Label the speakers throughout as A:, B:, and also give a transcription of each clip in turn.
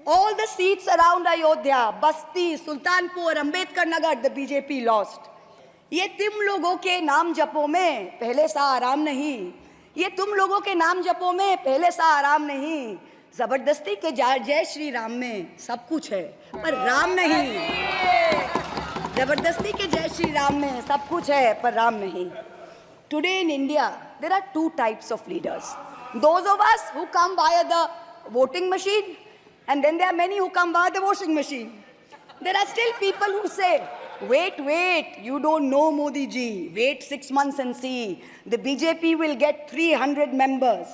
A: All the seats around Ayodhya, Basti, Sultanpur, Ambedkar Nagar, the BJP lost. ये तुम लोगों के नाम जपों में पहले सा आराम नहीं, ये तुम लोगों के नाम जपों में पहले सा आराम नहीं, जबरदस्ती के जय श्री राम में सब कुछ है पर राम नहीं, जबरदस्ती के जय श्री राम में सब कुछ है पर राम नहीं. Today in India, there are two types of leaders. Those of us who come via the voting machine, and then there are many who come via the washing machine. There are still people who say, wait, you don't know Modi ji. Wait 6 months and see. The BJP will get 300 members.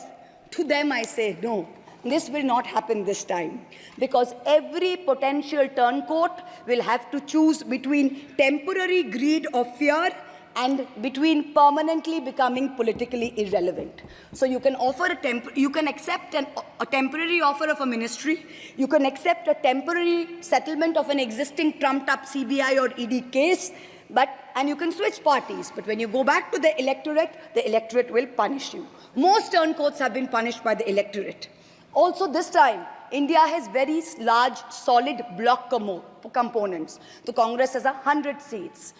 A: To them I say, no, this will not happen this time. Because every potential turncoat will have to choose between temporary greed or fear and between permanently becoming politically irrelevant. So you can offer you can accept a temporary offer of a ministry, you can accept a temporary settlement of an existing trumped-up CBI or ED case, and you can switch parties. But when you go back to the electorate will punish you. Most turncoats have been punished by the electorate. Also this time, India has very large, solid bloc components. The Congress has 100 seats.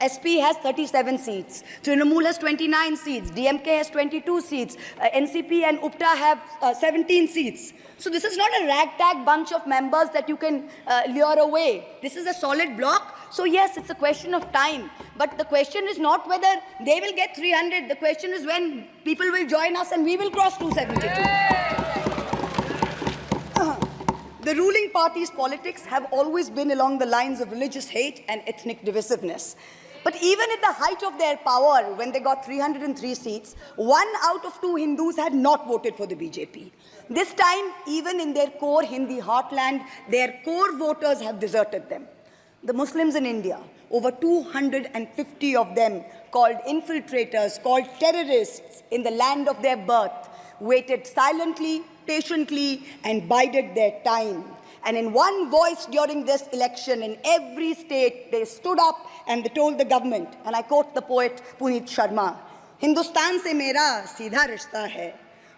A: SP has 37 seats. Trinamool has 29 seats. DMK has 22 seats. NCP and UPTA have 17 seats. So this is not a ragtag bunch of members that you can lure away. This is a solid bloc. So yes, it's a question of time. But the question is not whether they will get 300. The question is when people will join us and we will cross 272. The ruling party's politics have always been along the lines of religious hate and ethnic divisiveness. But even at the height of their power, when they got 303 seats, 1 out of 2 Hindus had not voted for the BJP. This time, even in their core Hindi heartland, their core voters have deserted them. The Muslims in India, over 250 of them, called infiltrators, called terrorists in the land of their birth, waited silently, patiently, and bided their time. And in one voice during this election, in every state, they stood up and they told the government, and I quote the poet Puneet Sharma, "Hindustan se mera seedha rishta hai.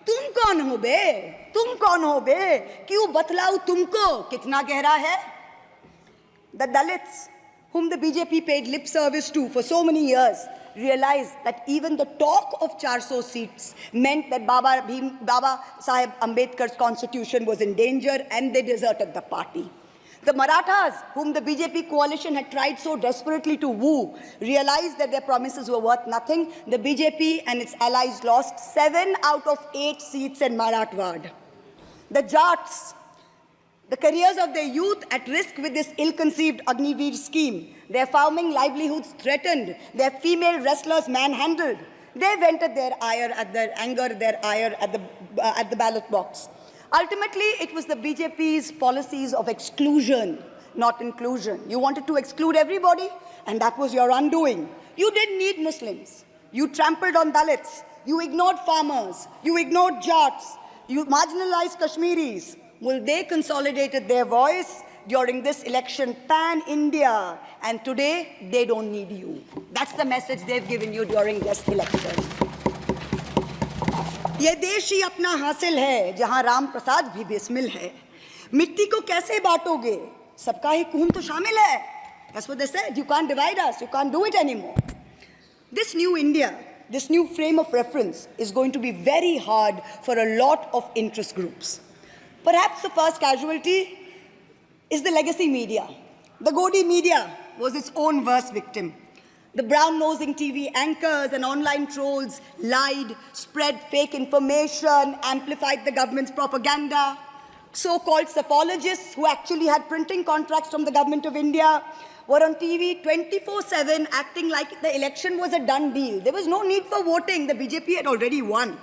A: Tum kaun ho be? Tum kaun ho be? Kyun batlau tumko kitna gehra hai?" The Dalits, whom the BJP paid lip service to for so many years, realized that even the talk of 400 seats meant that Baba Sahib Ambedkar's constitution was in danger, and they deserted the party. The Marathas, whom the BJP coalition had tried so desperately to woo, realized that their promises were worth nothing. The BJP and its allies lost 7 out of 8 seats in Marathwad. The Jats, the careers of their youth at risk with this ill-conceived Agniveer scheme, their farming livelihoods threatened, their female wrestlers manhandled. They vented their ire at the ballot box. Ultimately, it was the BJP's policies of exclusion, not inclusion. You wanted to exclude everybody, and that was your undoing. You didn't need Muslims. You trampled on Dalits. You ignored farmers. You ignored Jats. You marginalized Kashmiris. Well, they consolidated their voice during this election pan-India, and today they don't need you. That's the message they've given you during this election. ये देश ही अपना हासिल है जहां राम प्रसाद भी बिस्मिल है. मिट्टी को कैसे बांटोगे? सबका ही खून तो शामिल है. That's what they said. You can't divide us. You can't do it anymore. This new India, this new frame of reference is going to be very hard for a lot of interest groups. Perhaps the first casualty is the legacy media. The Godi media was its own worst victim. The brown-nosing TV anchors and online trolls lied, spread fake information, amplified the government's propaganda. So-called psephologists who actually had printing contracts from the government of India were on TV 24/7 acting like the election was a done deal. There was no need for voting. The BJP had already won.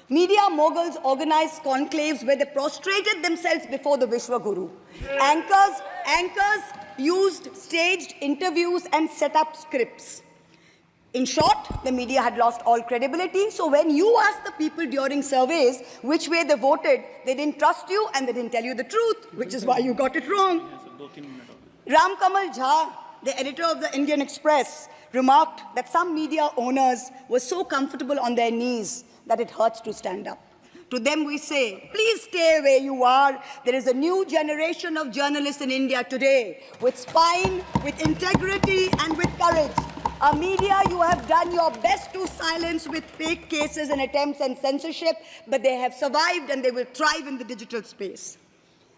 A: Media moguls organized conclaves where they prostrated themselves before the Vishwa Guru. Anchors used staged interviews and set up scripts. In short, the media had lost all credibility. So when you asked the people during surveys which way they voted, they didn't trust you and they didn't tell you the truth, which is why you got it wrong. Ram Kamal Jha, the editor of the Indian Express, remarked that some media owners were so comfortable on their knees that it hurts to stand up. To them we say, please stay where you are. There is a new generation of journalists in India today with spine, with integrity, and with courage. Our media, you have done your best to silence with fake cases and attempts and censorship, but they have survived and they will thrive in the digital space.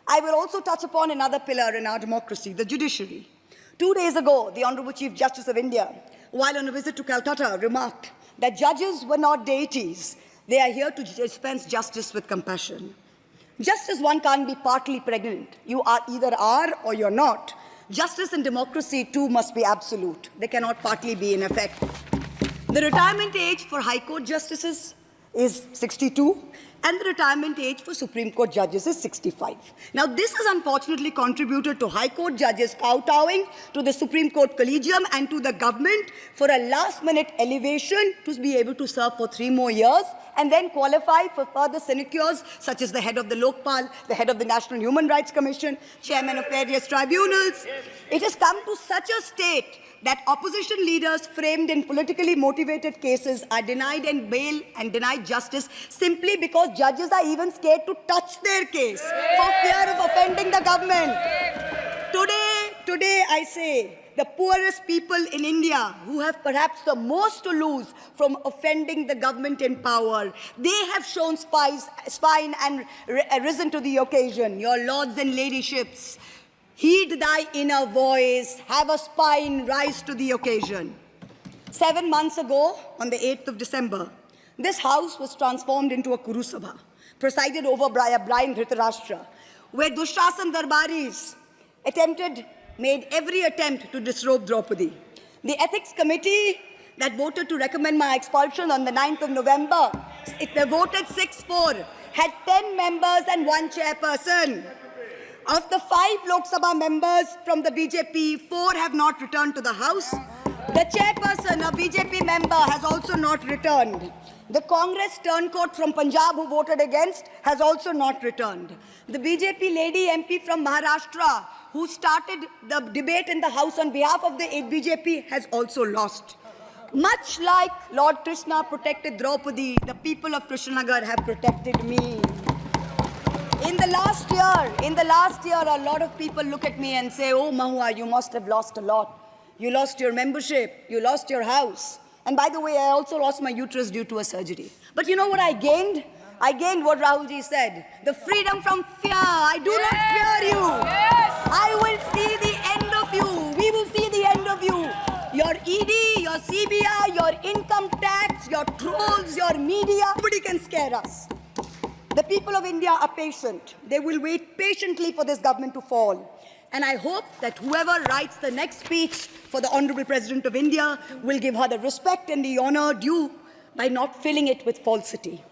A: I will also touch upon another pillar in our democracy, the judiciary. 2 days ago, the Honorable Chief Justice of India, while on a visit to Calcutta, remarked that judges were not deities. They are here to dispense justice with compassion. Just as one can't be partly pregnant, you either are or you're not. Justice and democracy too must be absolute. They cannot partly be in effect. The retirement age for High Court justices is 62, and the retirement age for Supreme Court judges is 65. Now, this has unfortunately contributed to High Court judges kowtowing to the Supreme Court Collegium and to the government for a last-minute elevation to be able to serve for 3 more years and then qualify for further sinecures, such as the head of the Lokpal, the head of the National Human Rights Commission, chairman of various tribunals. It has come to such a state that opposition leaders framed in politically motivated cases are denied and bail and denied justice simply because judges are even scared to touch their case for fear of offending the government. Today I say, the poorest people in India who have perhaps the most to lose from offending the government in power, they have shown spine and risen to the occasion. Your lords and ladyships, heed thy inner voice, have a spine, rise to the occasion. 7 months ago, on the 8th of December, this house was transformed into a Kurusabha, presided over by a blind Dhritarashtra, where Dushrasan Darbaris made every attempt to disrobe Draupadi. The ethics committee that voted to recommend my expulsion on the 9th of November, they voted 6-4, had 10 members and 1 chairperson. Of the 5 Lok Sabha members from the BJP, 4 have not returned to the House. The chairperson, a BJP member, has also not returned. The Congress turncoat from Punjab who voted against has also not returned. The BJP lady MP from Maharashtra who started the debate in the House on behalf of the BJP has also lost. Much like Lord Krishna protected Draupadi, the people of Krishnanagar have protected me. In the last year, a lot of people look at me and say, oh, Mahua, you must have lost a lot. You lost your membership, you lost your house. And by the way, I also lost my uterus due to a surgery. But you know what I gained? I gained what Rahulji said, the freedom from fear. I do not fear you. I will see the end of you. We will see the end of you. Your ED, your CBI, your income tax, your trolls, your media, nobody can scare us. The people of India are patient. They will wait patiently for this government to fall. And I hope that whoever writes the next speech for the Honorable President of India will give her the respect and the honor due by not filling it with falsity.